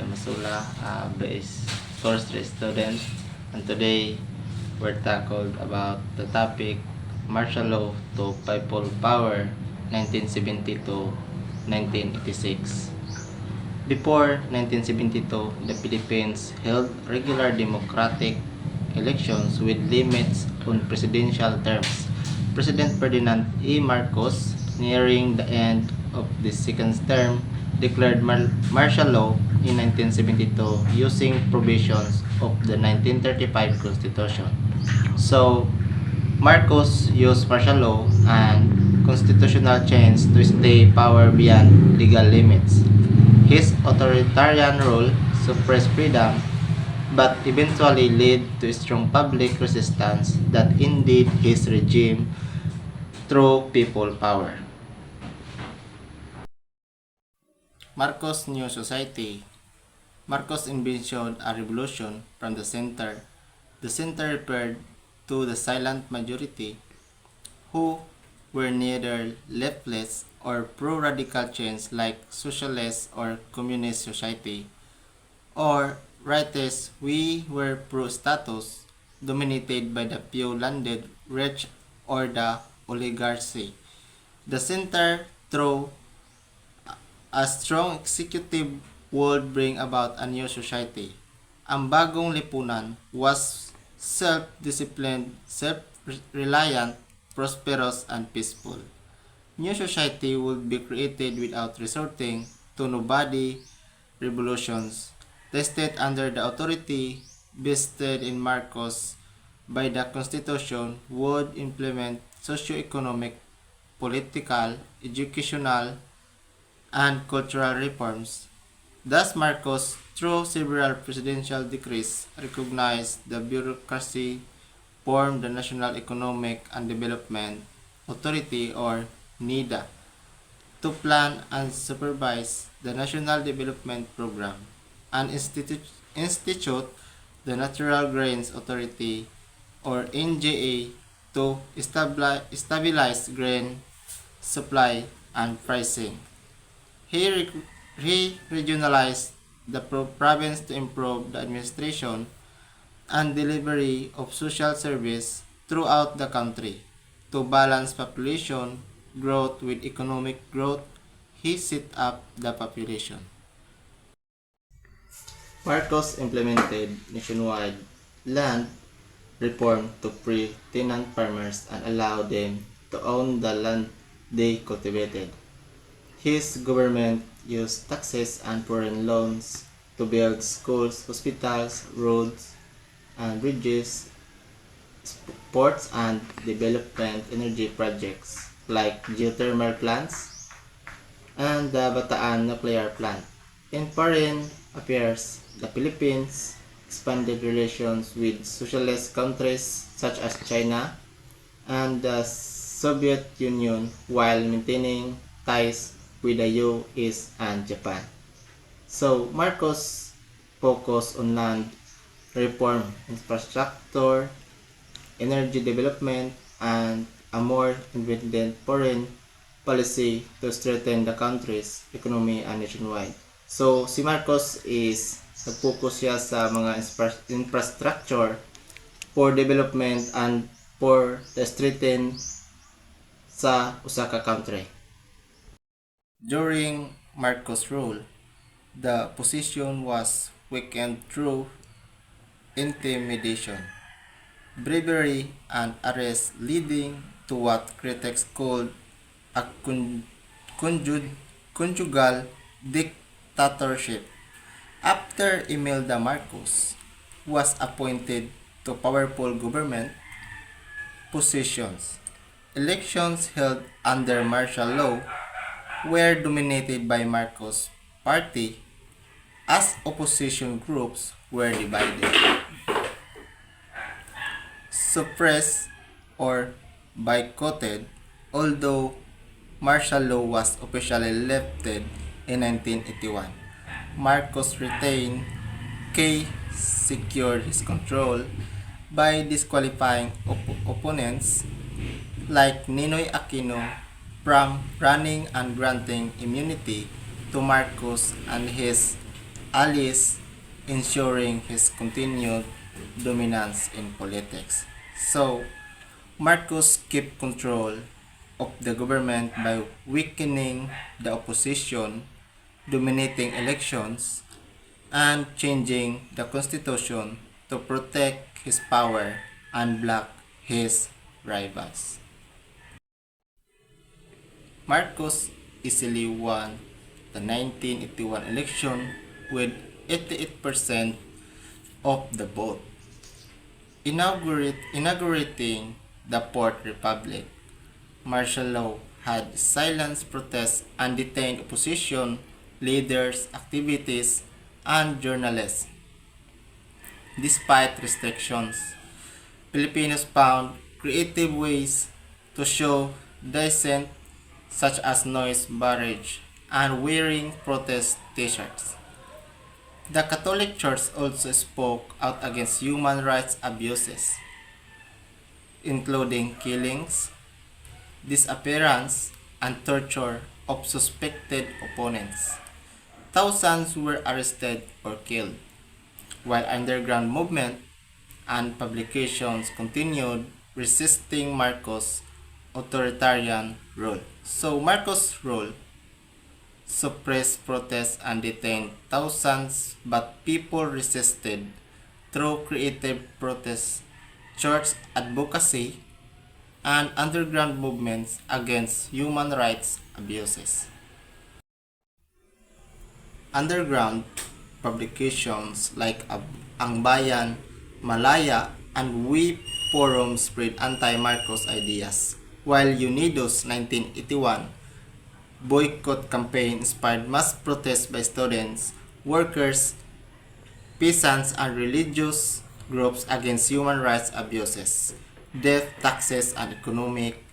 Masula, base forestry student, and today we're tackled about the topic martial law to people power 1970 to 1986. Before 1972, the Philippines held regular democratic elections with limits on presidential terms. President Ferdinand E. Marcos, nearing the end of the second term, declared martial law in 1972 using provisions of the 1935 Constitution. So, Marcos used martial law and constitutional change to stay power beyond legal limits. His authoritarian rule suppressed freedom but eventually led to strong public resistance that ended his regime through people power. Marcos' New Society. Marcos envisioned a revolution from the center. The center referred to the silent majority who were neither leftist or pro-radical change like socialist or communist society, or rightist we were pro-status, dominated by the few landed rich or the oligarchy. The center, through a strong executive, would bring about a new society. Ang bagong lipunan was self-disciplined, self-reliant, prosperous, and peaceful. New society would be created without resorting to nobody revolutions. The state, under the authority vested in Marcos by the Constitution, would implement socio-economic, political, educational, and cultural reforms. Thus, Marcos, through several presidential decrees, recognized the bureaucracy, formed the National Economic and Development Authority or NEDA to plan and supervise the National Development Program, and institute the Natural Grains Authority or NGA to stabilize grain supply and pricing. He regionalized the province to improve the administration and delivery of social service throughout the country. To balance population growth with economic growth, he set up the population. Marcos implemented nationwide land reform to free tenant farmers and allow them to own the land they cultivated. His government used taxes and foreign loans to build schools, hospitals, roads, and bridges, ports, and development energy projects like geothermal plants and the Bataan nuclear plant. In foreign affairs, the Philippines expanded relations with socialist countries such as China and the Soviet Union while maintaining ties with the US and Japan. So Marcos focused on land reform, infrastructure, energy development, and a more independent foreign policy to strengthen the country's economy and nationwide. So si Marcos is nag-focus siya sa mga infrastructure for development and for the strengthen sa usa ka country. During Marcos' rule, the opposition was weakened through intimidation, bravery, and arrest, leading to what critics called a conjugal dictatorship. After Imelda Marcos was appointed to powerful government positions, elections held under martial law were dominated by Marcos' party as opposition groups were divided, suppressed, or boycotted. Although martial law was officially lifted in 1981, Marcos retained key secured his control by disqualifying opponents like Ninoy Aquino from running and granting immunity to Marcos and his Alice, ensuring his continued dominance in politics. So, Marcos kept control of the government by weakening the opposition, dominating elections, and changing the constitution to protect his power and block his rivals. Marcos easily won the 1981 election with 88% of the vote, inaugurating the Fourth Republic. Martial law had silenced protests and detained opposition leaders, activities, and journalists. Despite restrictions, Filipinos found creative ways to show dissent, such as noise barrage and wearing protest t-shirts. The Catholic Church also spoke out against human rights abuses, including killings, disappearance, and torture of suspected opponents. Thousands were arrested or killed, while underground movement and publications continued resisting Marcos' authoritarian rule. So Marcos' rule suppressed protests and detained thousands, but people resisted through creative protests, church advocacy, and underground movements against human rights abuses. Underground publications like Ang Bayan, Malaya, and We Forum spread anti-Marcos ideas, while Unidos 1981 boycott campaign inspired mass protests by students, workers, peasants, and religious groups against human rights abuses, death, taxes, and economic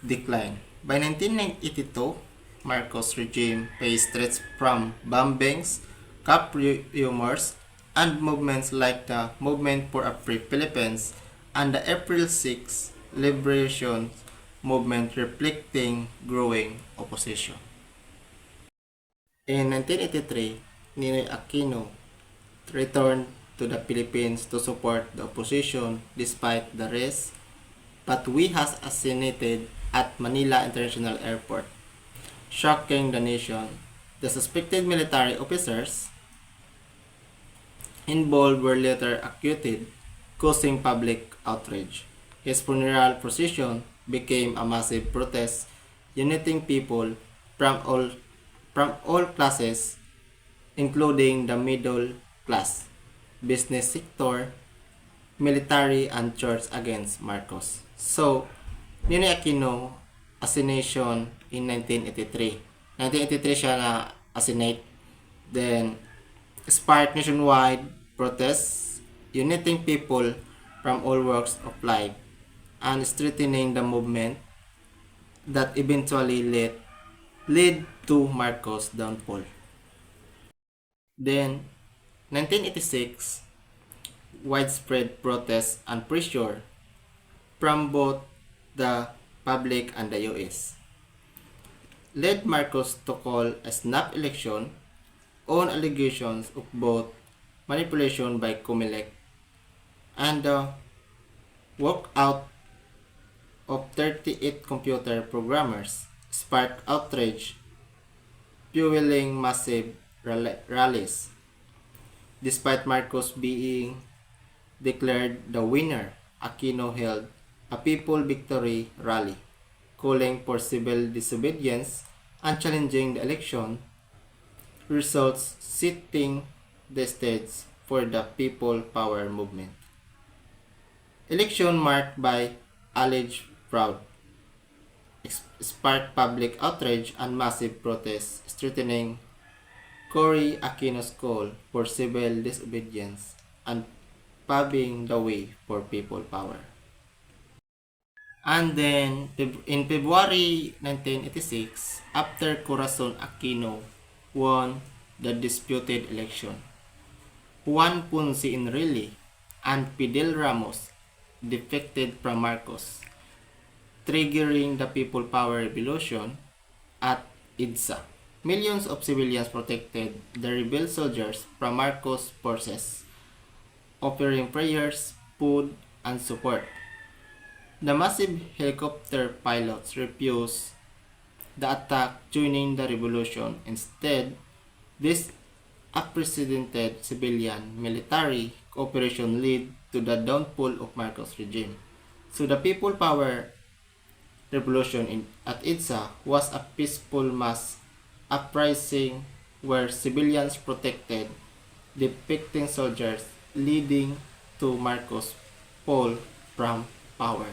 decline. By 1982, Marcos' regime faced threats from bombings, cap rumors, and movements like the Movement for a Free Philippines and the April 6 Liberation Movement, reflecting growing opposition. In 1983, Ninoy Aquino returned to the Philippines to support the opposition despite the risk, but he was assassinated at Manila International Airport, shocking the nation. The suspected military officers involved were later acquitted, causing public outrage. His funeral procession became a massive protest, uniting people from all classes, including the middle class, business sector, military, and church against Marcos. So, Ninoy Aquino assassination in 1983. 1983 siya na assassinate. Then, sparked nationwide protests, uniting people from all walks of life, and strengthening the movement that eventually led to Marcos' downfall. Then, 1986, widespread protests and pressure from both the public and the US led Marcos to call a snap election on allegations of both manipulation by Comelec and the walkout of 38 computer programmers sparked outrage, fueling massive rallies. Despite Marcos being declared the winner, Aquino held a people victory rally, calling for civil disobedience and challenging the election results, setting the stage for the People Power movement. Election marked by alleged fraud sparked public outrage and massive protests, strengthening Cory Aquino's call for civil disobedience and paving the way for people power. And then, in February 1986, after Corazon Aquino won the disputed election, Juan Ponce Enrile and Fidel Ramos defected from Marcos, triggering the People Power Revolution at EDSA. Millions of civilians protected the rebel soldiers from Marcos' forces, offering prayers, food, and support. The massive helicopter pilots refused the attack, joining the revolution. Instead, this unprecedented civilian military cooperation led to the downfall of Marcos' regime. So the people power revolution at Idsa was a peaceful mass uprising where civilians protected defecting soldiers, leading to Marcos' fall from power.